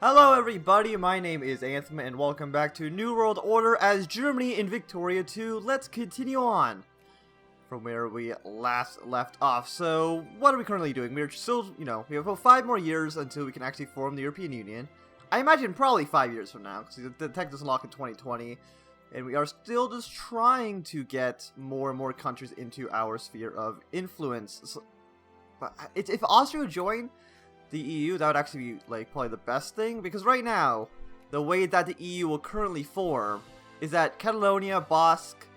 Hello everybody, my name is Anthem and welcome back to New World Order as Germany in Victoria 2. Let's continue on from where we last left off. So, what are we currently doing? We're still, we have about 5 more years until we can actually form the European Union. I imagine probably 5 years from now, because the tech doesn't lock in 2020. And we are still just trying to get more and more countries into our sphere of influence. So, if Austria would join the EU, that would actually be probably the best thing, because right now the way that the EU will currently form is that Catalonia, Basque,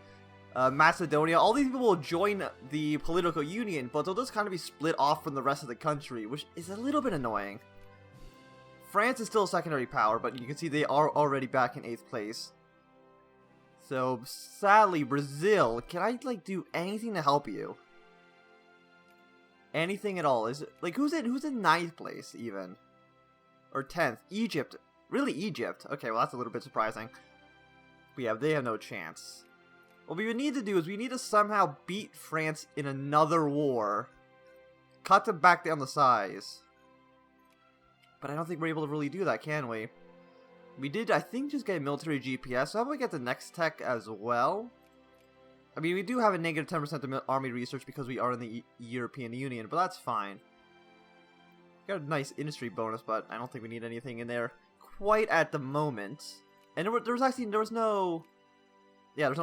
Macedonia, all these people will join the political union, but they'll just kind of be split off from the rest of the country, which is a little bit annoying. France is still a secondary power, but you can see they are already back in 8th place. So sadly, Brazil, can I do anything to help you? Anything at all? Is it who's in 9th place even? Or 10th? Egypt. Really, Egypt? Okay, well that's a little bit surprising. But yeah, they have no chance. What we would need to do is we need to somehow beat France in another war. Cut them back down the size. But I don't think we're able to really do that, can we? We did, I think, just get a military GPS, so how about we get the next tech as well? I mean, we do have a negative 10% army research because we are in the European Union, but that's fine. Got a nice industry bonus, but I don't think we need anything in there quite at the moment. And there's no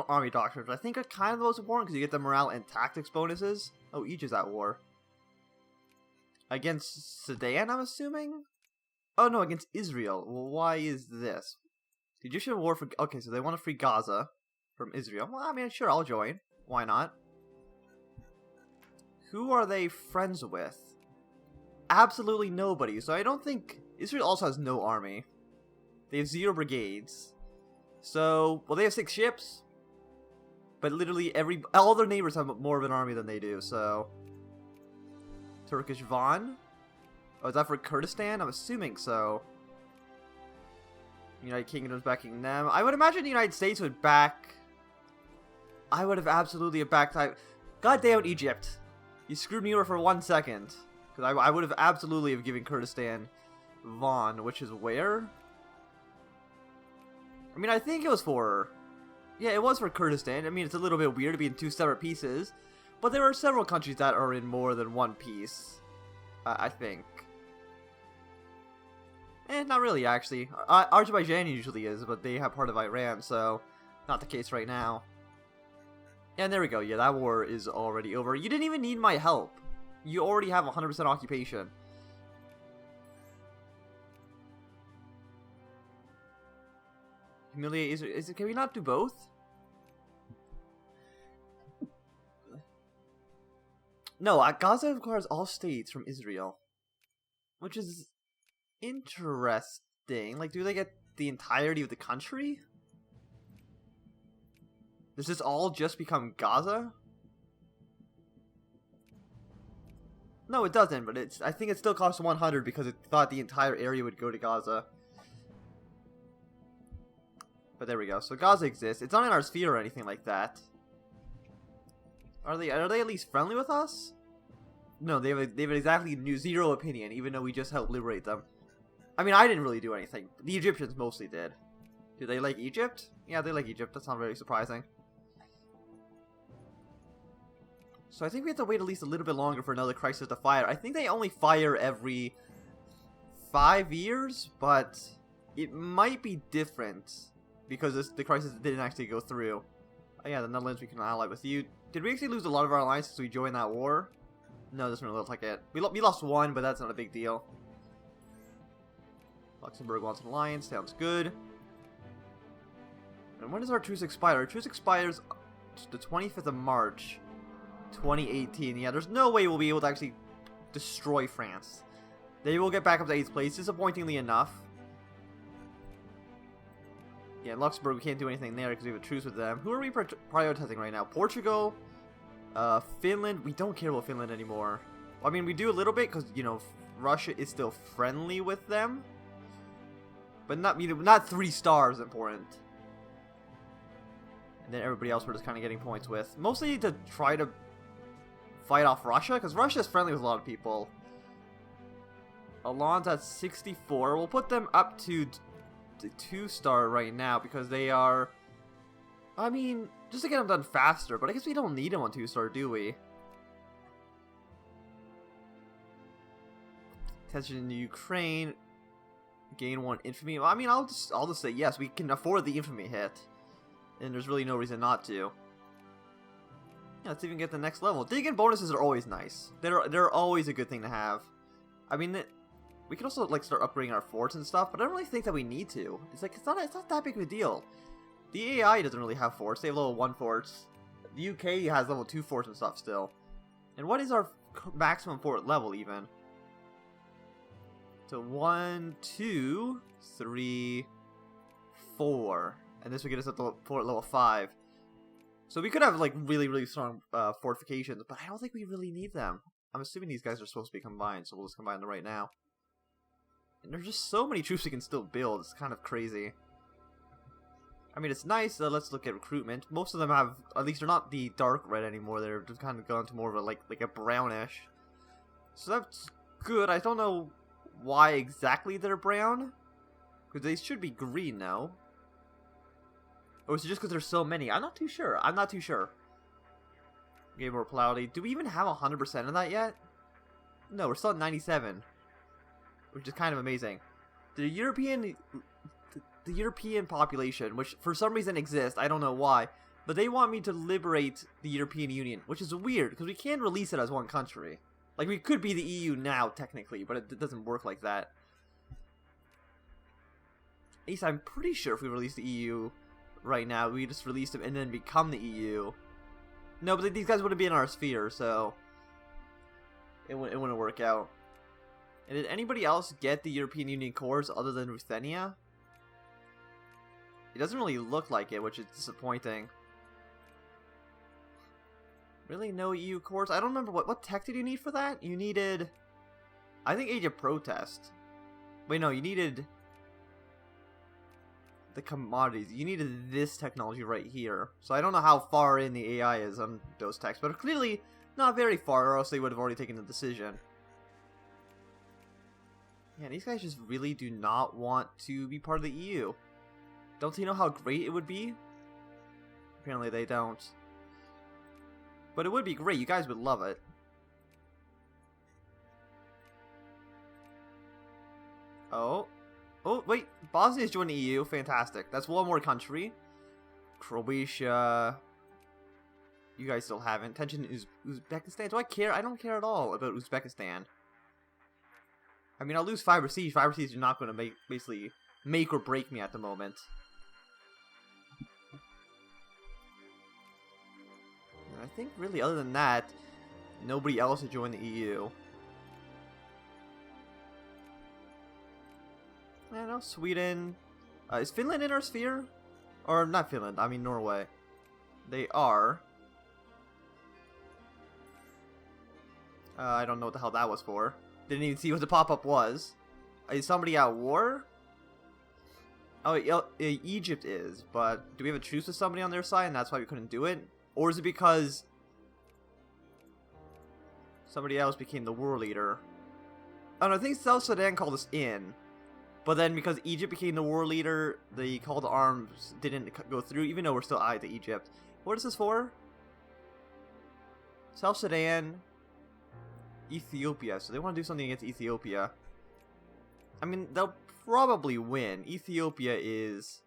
army doctrines, which I think are kind of the most important because you get the morale and tactics bonuses. Oh, Egypt's at war. Against Sudan, I'm assuming? Oh no, against Israel. Well, why is this? The Egyptian war for... Okay, so they want to free Gaza from Israel. Well, I mean, sure, I'll join. Why not? Who are they friends with? Absolutely nobody. So I don't think... Israel also has no army. They have 0 brigades. So, well, they have 6 ships. But literally all their neighbors have more of an army than they do, so... Turkish Van? Oh, is that for Kurdistan? I'm assuming so. United Kingdom's backing them. I would imagine the United States would back... I would have absolutely backed... Goddamn Egypt. You screwed me over for 1 second. Because I would have absolutely have given Kurdistan Van, which is where? I mean, I think it was for... Yeah, it was for Kurdistan. I mean, it's a little bit weird to be in 2 separate pieces. But there are several countries that are in more than 1 piece. I think. Not really, actually. Azerbaijan usually is, but they have part of Iran, so... Not the case right now. And there we go. Yeah, that war is already over. You didn't even need my help. You already have 100% occupation. Humiliate Israel. Can we not do both? No, Gaza requires all states from Israel. Which is interesting. Do they get the entirety of the country? Does this all just become Gaza? No, it doesn't, but I think it still costs 100 because it thought the entire area would go to Gaza. But there we go. So Gaza exists. It's not in our sphere or anything like that. Are they at least friendly with us? No, they have exactly 0 opinion, even though we just helped liberate them. I mean, I didn't really do anything. The Egyptians mostly did. Do they like Egypt? Yeah, they like Egypt. That's not very surprising. So I think we have to wait at least a little bit longer for another crisis to fire. I think they only fire every 5 years, but it might be different because the crisis didn't actually go through. Oh yeah, the Netherlands, we can ally with you. Did we actually lose a lot of our allies since we joined that war? No, this doesn't look like it. We lost 1, but that's not a big deal. Luxembourg wants an alliance. Sounds good. And when does our truce expire? Our truce expires the 25th of March, 2018. Yeah, there's no way we'll be able to actually destroy France. They will get back up to 8th place, disappointingly enough. Yeah, Luxembourg, we can't do anything there because we have a truce with them. Who are we prioritizing right now? Portugal, Finland. We don't care about Finland anymore. I mean, we do a little bit because, Russia is still friendly with them. But not 3 stars important. And then everybody else we're just kind of getting points with. Mostly to try to fight off Russia, because Russia is friendly with a lot of people. Alon's at 64. We'll put them up to 2-star right now because they are... I mean, just to get them done faster, but I guess we don't need them on 2-star, do we? Attention in Ukraine. Gain 1 infamy. Well, I mean, I'll just say yes. We can afford the infamy hit, and there's really no reason not to. Yeah, let's even get the next level. Dig-in bonuses are always nice. They're always a good thing to have. I mean, we can also like start upgrading our forts and stuff, but I don't really think that we need to. It's like it's not that big of a deal. The AI doesn't really have forts. They have level 1 forts. The UK has level 2 forts and stuff still. And what is our maximum fort level even? So 1, 2, 3, 4, and this would get us up to fort level 5. So we could have like really strong fortifications, but I don't think we really need them. I'm assuming these guys are supposed to be combined, so we'll just combine them right now. And there's just so many troops we can still build. It's kind of crazy. I mean, it's nice. Let's look at recruitment. Most of them have, at least they're not the dark red anymore. They're just kind of gone to more of a like a brownish. So that's good. I don't know why exactly they're brown, because they should be green now. Or is it just because there's so many? I'm not too sure. Okay, more cloudy. Do we even have 100% of that yet? No, we're still at 97, which is kind of amazing. The European population, which for some reason exists, I don't know why, but they want me to liberate the European Union, which is weird because we can't release it as one country. Like, we could be the EU now, technically, but it doesn't work like that. At least I'm pretty sure if we release the EU right now, we just release them and then become the EU. No, but these guys wouldn't be in our sphere, so it wouldn't work out. And did anybody else get the European Union cores other than Ruthenia? It doesn't really look like it, which is disappointing. Really, no EU cores? I don't remember what tech did you need for that? You needed, I think, Age of Protest. Wait, no, you needed the commodities. You needed this technology right here. So I don't know how far in the AI is on those techs, but clearly not very far, or else they would have already taken the decision. Yeah, these guys just really do not want to be part of the EU. Don't they know how great it would be? Apparently they don't. But it would be great. You guys would love it. Oh. Oh, wait. Bosnia's joined the EU. Fantastic. That's one more country. Croatia. You guys still haven't. Tension is Uzbekistan. Do I care? I don't care at all about Uzbekistan. I mean, I'll lose Fiber Siege. Fiber Siege is not going to basically make or break me at the moment. I think really other than that, nobody else has joined the EU. Yeah, no, Sweden. Is Finland in our sphere? Or not Finland, I mean Norway. They are. I don't know what the hell that was for. Didn't even see what the pop-up was. Is somebody at war? Oh, Egypt is, but do we have a truce with somebody on their side and that's why we couldn't do it? Or is it because somebody else became the war leader? Oh no, I think South Sudan called us in. But then because Egypt became the war leader, the call to arms didn't go through, even though we're still allied to Egypt. What is this for? South Sudan, Ethiopia. So they want to do something against Ethiopia. I mean, they'll probably win. Ethiopia is...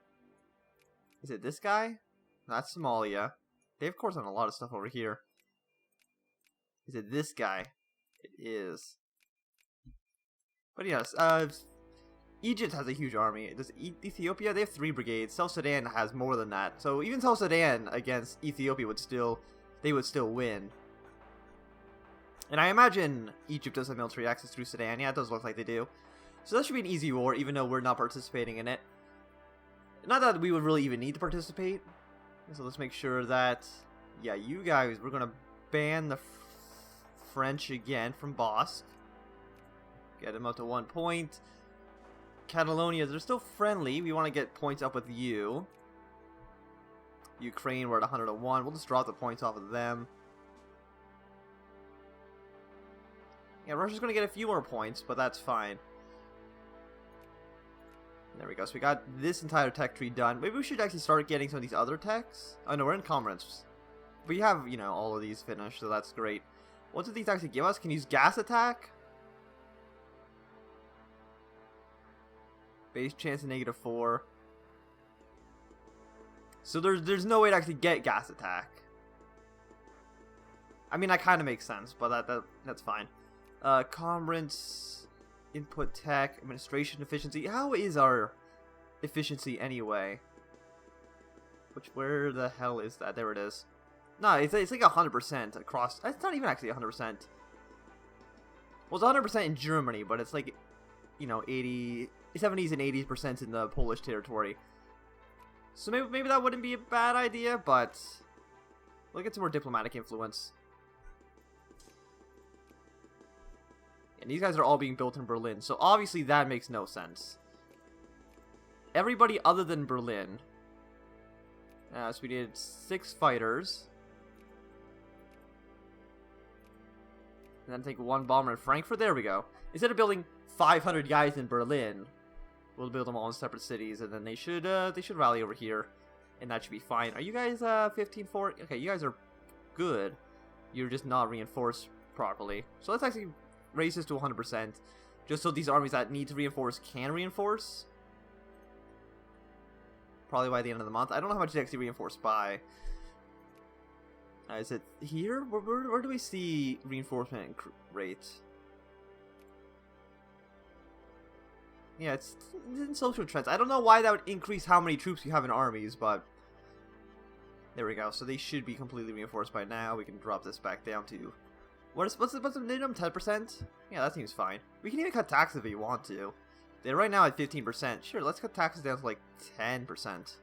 Is it this guy? No, that's Somalia. They, of course, have a lot of stuff over here. Is it this guy? It is. But yes, Egypt has a huge army. Does Ethiopia? They have 3 brigades. South Sudan has more than that. So even South Sudan against Ethiopia would still win. And I imagine Egypt does have military access through Sudan. Yeah, it does look like they do. So that should be an easy war, even though we're not participating in it. Not that we would really even need to participate. So let's make sure that, yeah, you guys, we're going to ban the French again from Bossk. Get them up to 1 point. Catalonia, they're still friendly. We want to get points up with you. Ukraine, we're at 101. We'll just drop the points off of them. Yeah, Yeah, Russia's going to get a few more points, but that's fine. There we go. So we got this entire tech tree done. Maybe we should actually start getting some of these other techs. Oh no, we're in commerce. We have, you know, all of these finished, so that's great. What do these actually give us? Can use gas attack? Base chance of -4. So there's no way to actually get gas attack. I mean, that kind of makes sense, but that's fine. Commerce, input tech, administration efficiency. How is our efficiency anyway? Where the hell is that? There it is. No, it's like 100% across. It's not even actually 100%. Well, it's 100% in Germany, but it's like, you know, 70s and 80% in the Polish territory. So maybe that wouldn't be a bad idea, but we'll get some more diplomatic influence. And these guys are all being built in Berlin, so obviously that makes no sense. Everybody other than Berlin. So we did 6 fighters. And then take 1 bomber in Frankfurt. There we go. Instead of building 500 guys in Berlin, we'll build them all in separate cities, and then they should rally over here, and that should be fine. Are you guys 15-4? Okay, you guys are good. You're just not reinforced properly. So let's actually raise this to 100%, just so these armies that need to reinforce can reinforce. Probably by the end of the month. I don't know how much they actually reinforce by. Is it here? Where do we see reinforcement rate? Yeah, it's in social trends. I don't know why that would increase how many troops you have in armies, but there we go. So they should be completely reinforced by now. We can drop this back down to what's the minimum? 10%? Yeah, that seems fine. We can even cut taxes if we want to. They're right now at 15%. Sure, let's cut taxes down to like 10%.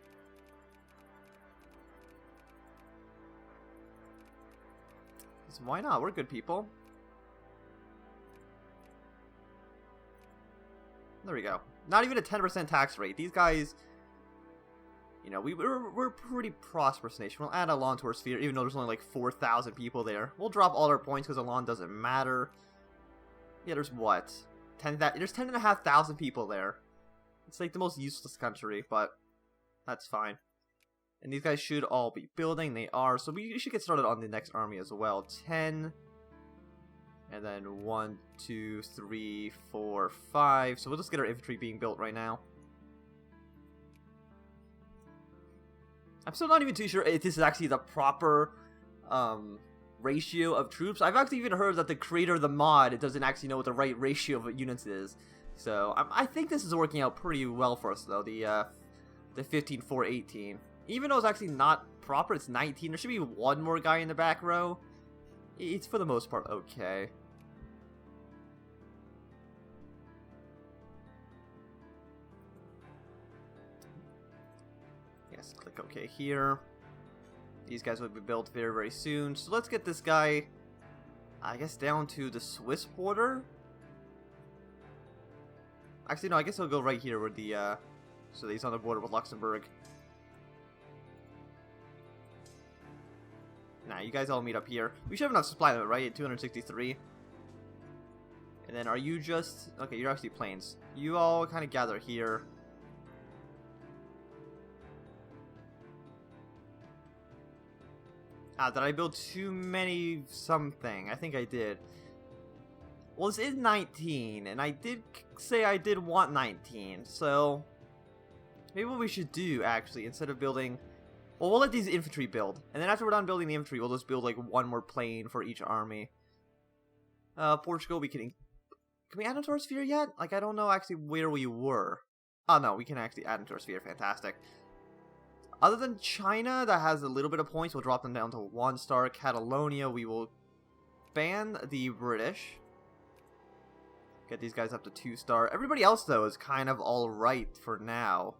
So why not? We're good people. There we go. Not even a 10% tax rate. These guys, you know, we're a pretty prosperous nation. We'll add Elan to our sphere, even though there's only like 4,000 people there. We'll drop all our points because Elan doesn't matter. Yeah, there's what? There's 10,500 people there. It's like the most useless country, but that's fine. And these guys should all be building. They are. So we should get started on the next army as well. 10. And then 1, 2, 3, 4, 5. So we'll just get our infantry being built right now. I'm still not even too sure if this is actually the proper ratio of troops. I've actually even heard that the creator of the mod doesn't actually know what the right ratio of units is. So I think this is working out pretty well for us, though. The 15-4-18. Even though it's actually not proper, it's 19. There should be 1 more guy in the back row. It's for the most part okay. Yes, click OK here. These guys will be built very, very soon. So let's get this guy, I guess, down to the Swiss border. Actually, no, I guess he'll go right here with the, so he's on the border with Luxembourg. Nah, you guys all meet up here. We should have enough supply limit, right? At 263. And then are you just... Okay, you're actually planes. You all kind of gather here. Did I build too many something? I think I did. Well, this is 19, and I did say I did want 19, so... Maybe what we should do, actually, instead of building... Well, we'll let these infantry build, and then after we're done building the infantry, we'll just build, like, 1 more plane for each army. Portugal, we can we add them to our sphere yet? Like, I don't know actually where we were. Oh, no, we can actually add them to our sphere. Fantastic. Other than China, that has a little bit of points, we'll drop them down to 1 star. Catalonia, we will ban the British. Get these guys up to 2 star. Everybody else, though, is kind of alright for now.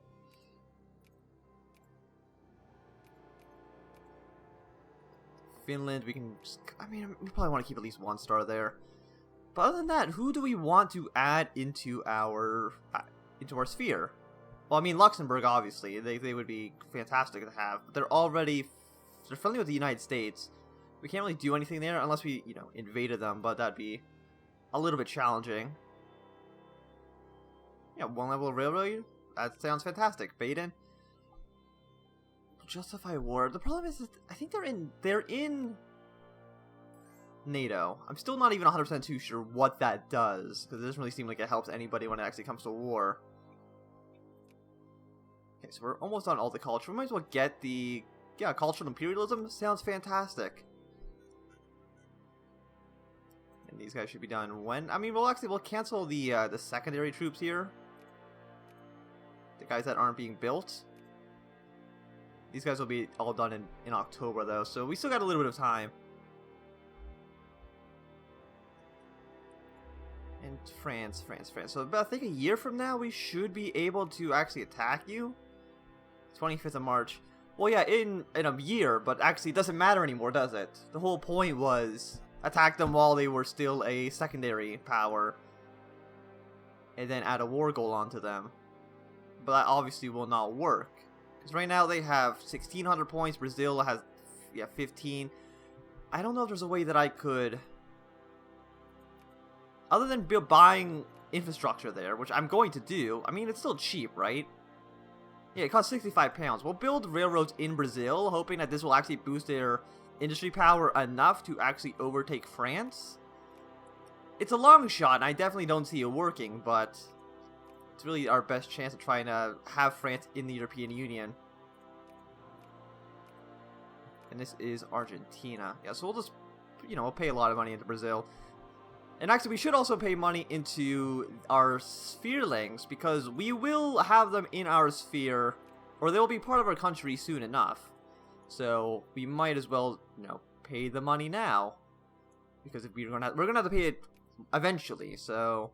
Finland, we can just, I mean, we probably want to keep at least 1 star there. But other than that, who do we want to add into our sphere? Well, I mean, Luxembourg, obviously, they would be fantastic to have. But they're friendly with the United States. We can't really do anything there unless we, you know, invaded them, but that'd be a little bit challenging. Yeah, 1 level railroad. That sounds fantastic. Baden. Justify war. The problem is that I think they're in NATO. I'm still not even 100% too sure what that does, because it doesn't really seem like it helps anybody when it actually comes to war. Okay, so we're almost on all the culture. We might as well get the... Yeah, cultural imperialism sounds fantastic. And these guys should be done when? I mean, we'll cancel the secondary troops here. The guys that aren't being built. These guys will be all done in October, though, so we still got a little bit of time. And France. So about, I think, a year from now, we should be able to actually attack you. 25th of March. Well, yeah, in a year, but actually it doesn't matter anymore, does it? The whole point was attack them while they were still a secondary power. And then add a war goal onto them. But that obviously will not work. Because right now they have 1,600 points. Brazil has, 15. I don't know if there's a way that I could... Other than buying infrastructure there, which I'm going to do. I mean, it's still cheap, right? Yeah, it costs 65 pounds. We'll build railroads in Brazil, hoping that this will actually boost their industry power enough to actually overtake France. It's a long shot, and I definitely don't see it working, but it's really our best chance of trying to have France in the European Union. And this is Argentina. Yeah, so we'll just, we'll pay a lot of money into Brazil. And actually, we should also pay money into our spherelings, because we will have them in our sphere, or they will be part of our country soon enough. So we might as well, pay the money now, because if we're gonna have to pay it eventually. So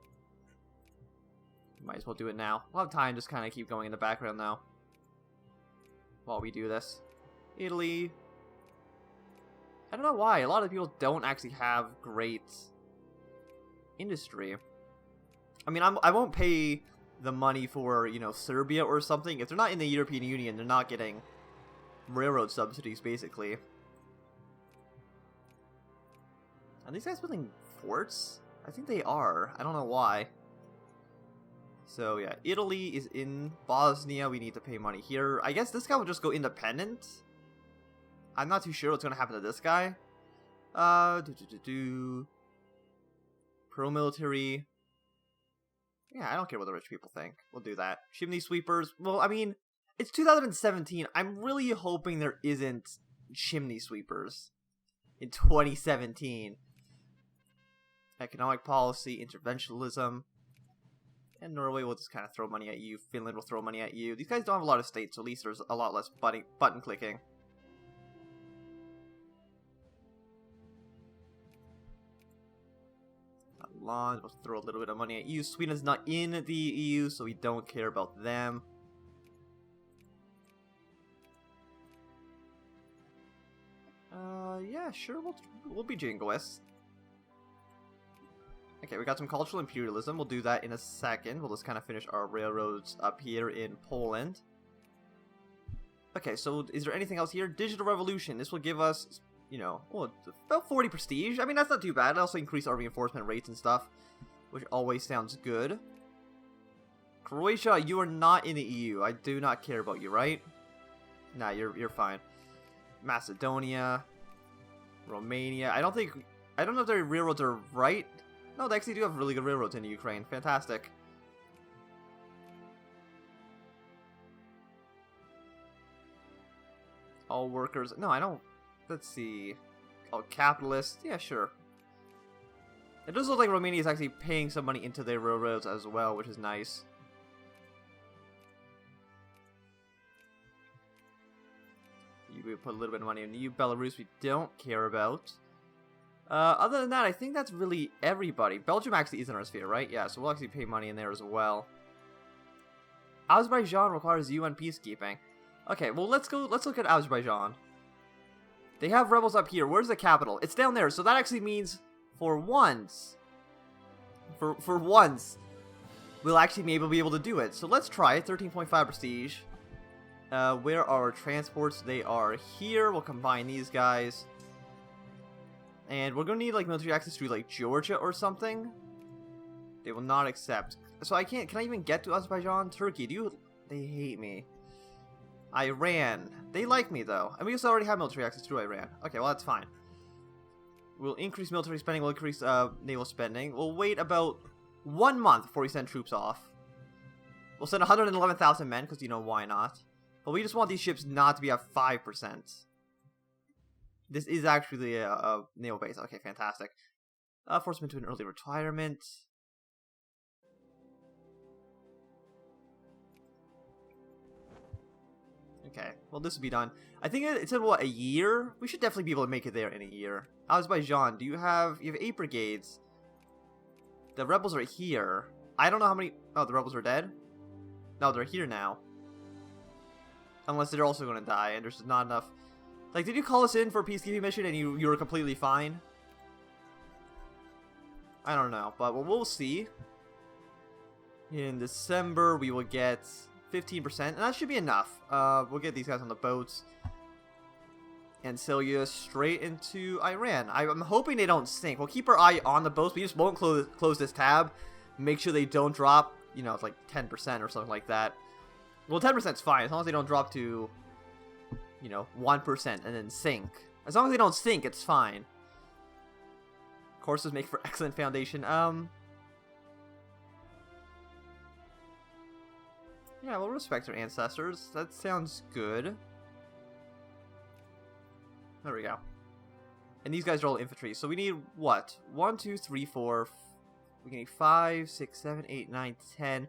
might as well do it now. We'll have time, just kind of keep going in the background now while we do this. Italy. I don't know why a lot of people don't actually have great industry. I mean, I won't pay the money for, Serbia or something. If they're not in the European Union, they're not getting railroad subsidies, basically. Are these guys building forts? I think they are. I don't know why. So, yeah, Italy is in Bosnia. We need to pay money here. I guess this guy will just go independent. I'm not too sure what's going to happen to this guy. Pro-military. Yeah, I don't care what the rich people think. We'll do that. Chimney sweepers. Well, I mean, it's 2017. I'm really hoping there isn't chimney sweepers in 2017. Economic policy, interventionism. And Norway will just kind of throw money at you. Finland will throw money at you. These guys don't have a lot of states, so at least there's a lot less button clicking. We'll throw a little bit of money at you. Sweden's not in the EU, so we don't care about them. Yeah, sure, we'll be jingoists. Okay, we got some cultural imperialism. We'll do that in a second. We'll just kind of finish our railroads up here in Poland. Okay, so is there anything else here? Digital revolution. This will give us, about 40 prestige. I mean, that's not too bad. It'll also increase our reinforcement rates and stuff, which always sounds good. Croatia, you are not in the EU. I do not care about you, right? Nah, you're fine. Macedonia, Romania. I don't know if their railroads are right. No, they actually do have really good railroads in Ukraine. Fantastic. All workers. No, I don't. Let's see. Oh, capitalists. Yeah, sure. It does look like Romania is actually paying some money into their railroads as well, which is nice. We put a little bit of money in you. Belarus, we don't care about. Other than that, I think that's really everybody. Belgium actually is in our sphere, right? Yeah, so we'll actually pay money in there as well. Azerbaijan requires UN peacekeeping. Okay, well, let's look at Azerbaijan. They have rebels up here. Where's the capital? It's down there, so that actually means for once, we'll actually be able to do it. So let's try it. 13.5 prestige. Where are our transports? They are here. We'll combine these guys. And we're going to need, military access to, Georgia or something. They will not accept. So I can't. Can I even get to Azerbaijan? Turkey, do you? They hate me. Iran. They like me though. And we also already have military access to Iran. Okay, well that's fine. We'll increase military spending. We'll increase naval spending. We'll wait about 1 month before we send troops off. We'll send 111,000 men because, you know, why not? But we just want these ships not to be at 5%. This is actually a naval base. Okay, fantastic. Force them into an early retirement. Okay, well this will be done. I think it said, what, a year? We should definitely be able to make it there in a year. Azerbaijan, you have 8 brigades. The rebels are here. I don't know how many... Oh, the rebels are dead? No, they're here now. Unless they're also going to die, and there's just not enough... Like, did you call us in for a peacekeeping mission and you were completely fine? I don't know, but we'll see. In December, we will get 15%, and that should be enough. We'll get these guys on the boats and sail you straight into Iran. I'm hoping they don't sink. We'll keep our eye on the boats. We just won't close this tab. Make sure they don't drop, you know, it's like 10% or something like that. Well, 10% is fine, as long as they don't drop to, you know, 1% and then sink. As long as they don't sink, it's fine. Courses make for excellent foundation. Yeah, we'll respect our ancestors. That sounds good. There we go. And these guys are all infantry. So we need what? 1, 2, 3, 4. We need 5, 6, 7, 8, 9, 10.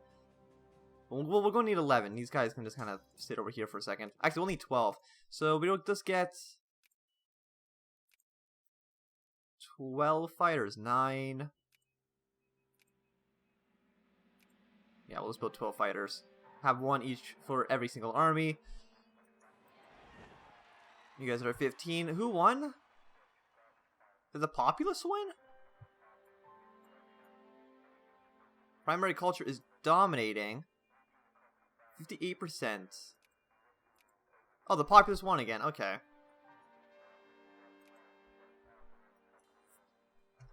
Well, we're going to need 11. These guys can just kind of sit over here for a second. Actually, we'll need 12. So we'll just get 12 fighters. 9. Yeah, we'll just build 12 fighters. Have 1 each for every single army. You guys are 15. Who won? Did the populace win? Primary culture is dominating. 58%. Oh, the populace won again. Okay.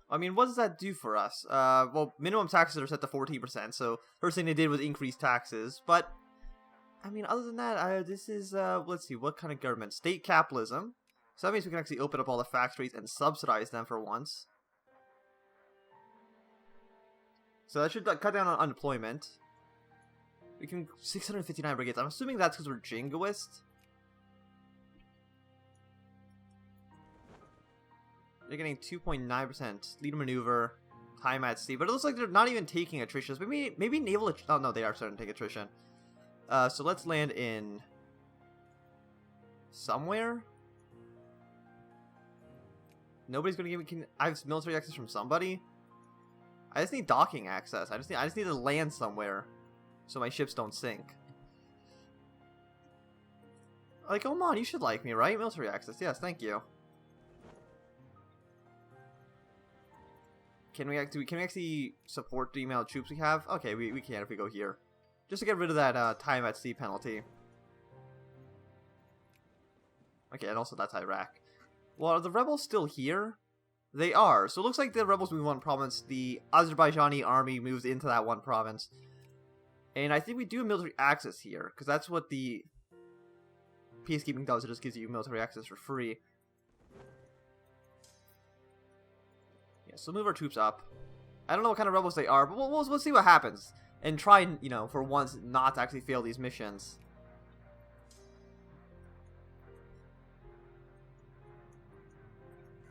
I mean, what does that do for us? Well, minimum taxes are set to 14%, so first thing they did was increase taxes. But, I mean, other than that, this is, let's see, what kind of government? State capitalism. So that means we can actually open up all the factories and subsidize them for once. So that should cut down on unemployment. We can 659 brigades. I'm assuming that's because we're jingoist. They're getting 2.9% leader maneuver, time at sea, but it looks like they're not even taking attrition. So maybe naval. Oh no, they are starting to take attrition. So let's land in somewhere. Nobody's gonna give me. I have military access from somebody. I just need docking access. I just need to land somewhere, so my ships don't sink. Like, come on, you should like me, right? Military access, yes, thank you. Can we actually support the amount of troops we have? Okay, we can if we go here, just to get rid of that time at sea penalty. Okay, and also that's Iraq. Well, are the rebels still here? They are. So it looks like the rebels move one province. The Azerbaijani army moves into that one province. And I think we do have military access here, because that's what the peacekeeping does. It just gives you military access for free. Yeah, so move our troops up. I don't know what kind of rebels they are, but we'll see what happens. And try, you know, for once, not to actually fail these missions.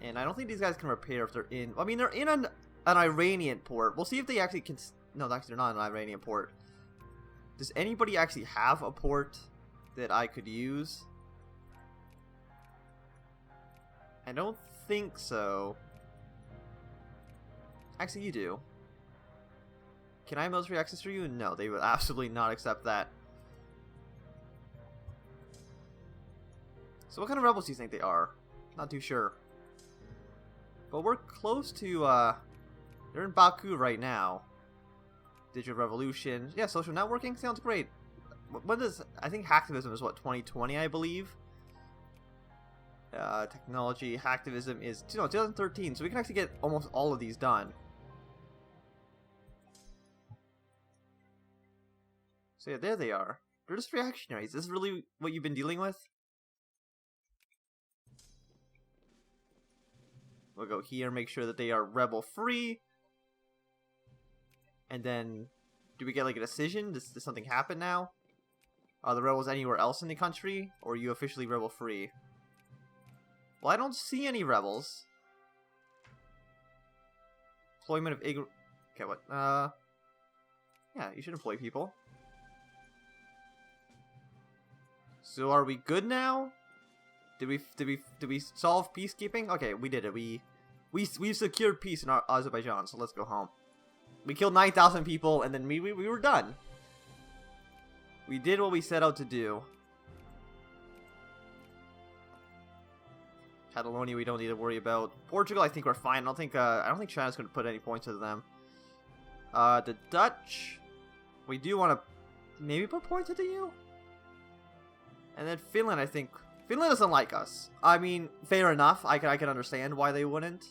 And I don't think these guys can repair if they're in... I mean, they're in an Iranian port. We'll see if they actually can... No, actually, they're not an Iranian port. Does anybody actually have a port that I could use? I don't think so. Actually, you do. Can I have military access for you? No, they would absolutely not accept that. So what kind of rebels do you think they are? Not too sure. But we're close to, they're in Baku right now. Digital revolution. Yeah, social networking sounds great. When does, I think hacktivism is what, 2020, I believe? Technology, hacktivism is, no, 2013, so we can actually get almost all of these done. So yeah, there they are. They're just reactionaries. Is this really what you've been dealing with? We'll go here, make sure that they are rebel-free. And then, do we get like a decision? Does something happen now? Are the rebels anywhere else in the country? Or are you officially rebel-free? Well, I don't see any rebels. Employment of okay, what? Yeah, you should employ people. So are we good now? Did we solve peacekeeping? Okay, we did it. We've secured peace in Azerbaijan, so let's go home. We killed 9,000 people, and then we were done. We did what we set out to do. Catalonia, we don't need to worry about. Portugal, I think we're fine. I don't think China's going to put any points to them. The Dutch, we do want to maybe put points into you. And then Finland, I think Finland doesn't like us. I mean, fair enough. I can understand why they wouldn't.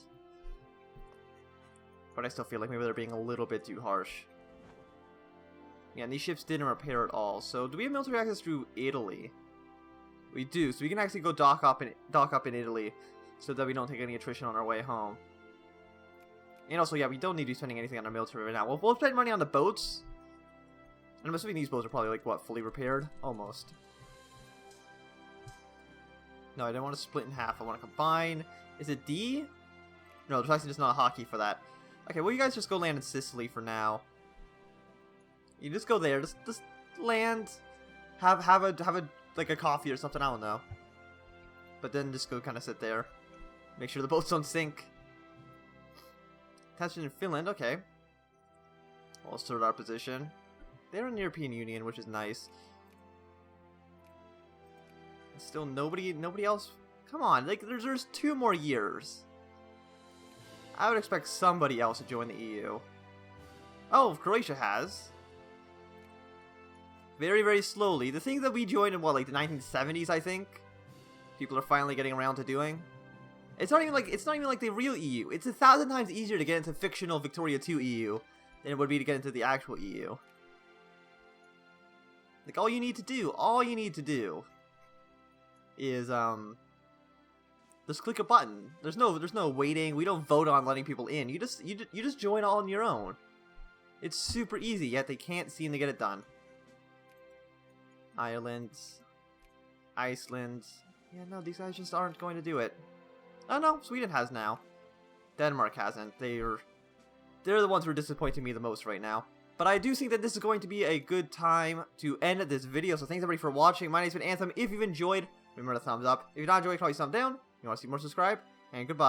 But I still feel like maybe they're being a little bit too harsh. Yeah, and these ships didn't repair at all. So, do we have military access through Italy? We do. So we can actually go dock up in Italy, so that we don't take any attrition on our way home. And also, yeah, we don't need to be spending anything on our military right now. We'll spend money on the boats. And I'm assuming these boats are probably like what, fully repaired, almost. No, I don't want to split in half. I want to combine. Is it D? No, there's actually just not a hotkey for that. Okay, well, you guys just go land in Sicily for now. You just go there. Just land. Have a like a coffee or something. I don't know. But then just go kind of sit there. Make sure the boats don't sink. Tension in Finland. Okay. We'll assert our position. They're in the European Union, which is nice. Still nobody else. Come on, like there's 2 more years. I would expect somebody else to join the EU. Oh, Croatia has. Very, very slowly. The thing that we joined in what, like the 1970s, I think. People are finally getting around to doing. It's not even like the real EU. It's 1,000 times easier to get into fictional Victoria 2 EU than it would be to get into the actual EU. Like all you need to do is just click a button. There's no waiting. We don't vote on letting people in. You just join all on your own. It's super easy, yet they can't seem to get it done. Ireland, Iceland. Yeah, no, these guys just aren't going to do it. Oh no, Sweden has now. Denmark hasn't. They're the ones who are disappointing me the most right now. But I do think that this is going to be a good time to end this video. So thanks everybody for watching. My name's been Anthem. If you've enjoyed, remember to thumbs up. If you're not enjoying, probably thumbs down. If you want to see more, subscribe. And goodbye.